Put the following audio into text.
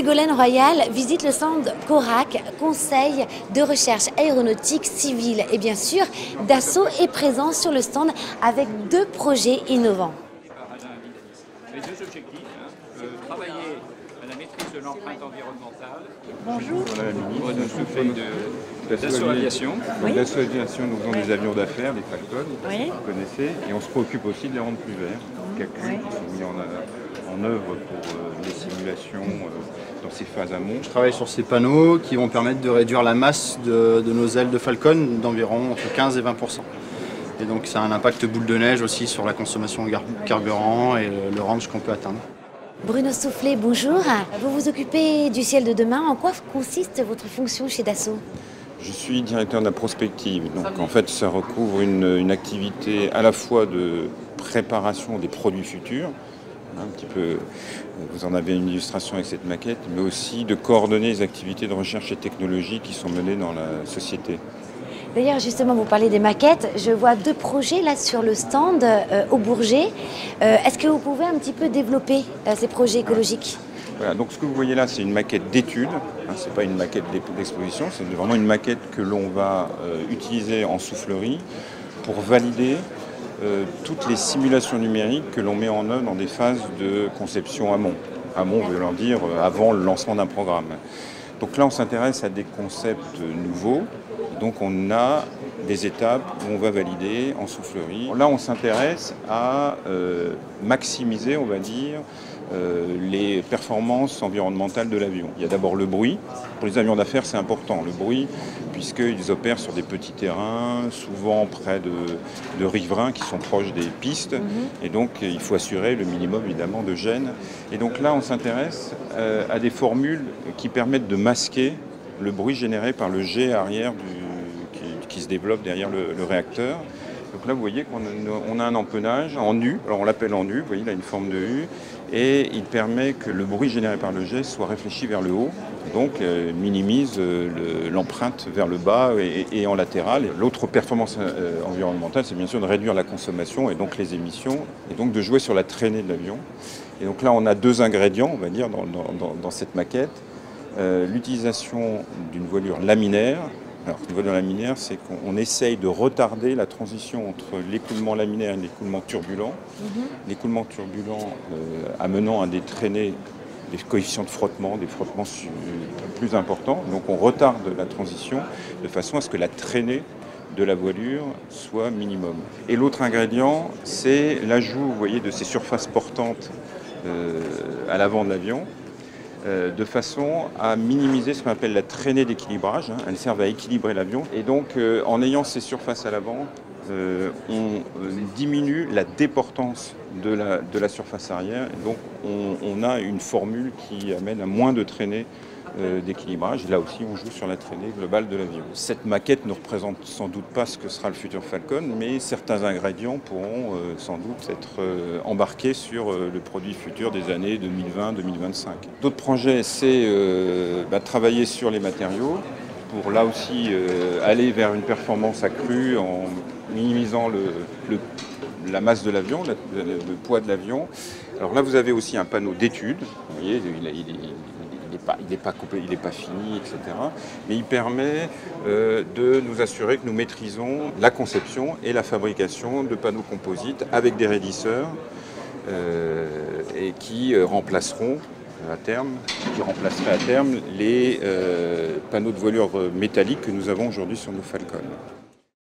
Ségolène Royal visite le stand CORAC, Conseil de recherche aéronautique civile. Et bien sûr, Dassault est présent sur le stand avec deux projets innovants. Les deux objectifs, travailler à la maîtrise de l'empreinte environnementale. Bonjour. Madame la ministre, Bruno Soufflet de Dassault Aviation. Oui. Dassault Aviation, nous faisons des avions d'affaires, des Falcon, Oui. vous connaissez, et on se préoccupe aussi de les rendre plus verts. Calculs qui sont mis en œuvre pour les simulations dans ces phases amont. Je travaille sur ces panneaux qui vont permettre de réduire la masse de nos ailes de Falcon d'environ entre 15 et 20%. Et donc ça a un impact boule de neige aussi sur la consommation de carburant et le range qu'on peut atteindre. Bruno Soufflet, bonjour. Vous vous occupez du ciel de demain. En quoi consiste votre fonction chez Dassault ? Je suis directeur de la prospective, donc en fait ça recouvre une activité à la fois de préparation des produits futurs, un petit peu, vous en avez une illustration avec cette maquette, mais aussi de coordonner les activités de recherche et technologie qui sont menées dans la société. D'ailleurs, justement, vous parlez des maquettes. Je vois deux projets là sur le stand au Bourget. Est-ce que vous pouvez un petit peu développer ces projets écologiques ? Voilà, donc ce que vous voyez là, c'est une maquette d'étude, ce n'est pas une maquette d'exposition, c'est vraiment une maquette que l'on va utiliser en soufflerie pour valider toutes les simulations numériques que l'on met en œuvre dans des phases de conception amont. Amont veut dire avant le lancement d'un programme. Donc là, on s'intéresse à des concepts nouveaux. Donc on a des étapes où on va valider en soufflerie. Là, on s'intéresse à maximiser, on va dire, les performances environnementales de l'avion. Il y a d'abord le bruit. Pour les avions d'affaires, c'est important, le bruit, puisqu'ils opèrent sur des petits terrains, souvent près de riverains qui sont proches des pistes. Et donc, il faut assurer le minimum, évidemment, de gêne. Et donc là, on s'intéresse à des formules qui permettent de masquer le bruit généré par le jet arrière qui se développe derrière le réacteur. Donc là, vous voyez qu'on a un empennage en U, alors on l'appelle en U, vous voyez, il a une forme de U, et il permet que le bruit généré par le jet soit réfléchi vers le haut, donc minimise l'empreinte vers le bas et en latéral. L'autre performance environnementale, c'est bien sûr de réduire la consommation et donc les émissions, et donc de jouer sur la traînée de l'avion. Et donc là, on a deux ingrédients, on va dire, dans cette maquette. L'utilisation d'une voilure laminaire. Alors, une voilure laminaire, c'est qu'on essaye de retarder la transition entre l'écoulement laminaire et l'écoulement turbulent. L'écoulement turbulent amenant à des traînées, des coefficients de frottement, des frottements plus importants. Donc on retarde la transition de façon à ce que la traînée de la voilure soit minimum. Et l'autre ingrédient, c'est l'ajout, vous voyez, de ces surfaces portantes à l'avant de l'avion, de façon à minimiser ce qu'on appelle la traînée d'équilibrage. Elles servent à équilibrer l'avion. Et donc, en ayant ces surfaces à l'avant, on diminue la déportance de la surface arrière. Et donc, on a une formule qui amène à moins de traînée d'équilibrage. Là aussi, on joue sur la traînée globale de l'avion. Cette maquette ne représente sans doute pas ce que sera le futur Falcon, mais certains ingrédients pourront sans doute être embarqués sur le produit futur des années 2020-2025. D'autres projets, c'est travailler sur les matériaux pour là aussi aller vers une performance accrue en minimisant la masse de l'avion, le poids de l'avion. Alors là, vous avez aussi un panneau d'études. Vous voyez, il n'est pas fini, etc. Mais il permet de nous assurer que nous maîtrisons la conception et la fabrication de panneaux composites avec des raidisseurs et qui remplaceraient à terme les panneaux de voilure métalliques que nous avons aujourd'hui sur nos Falcon.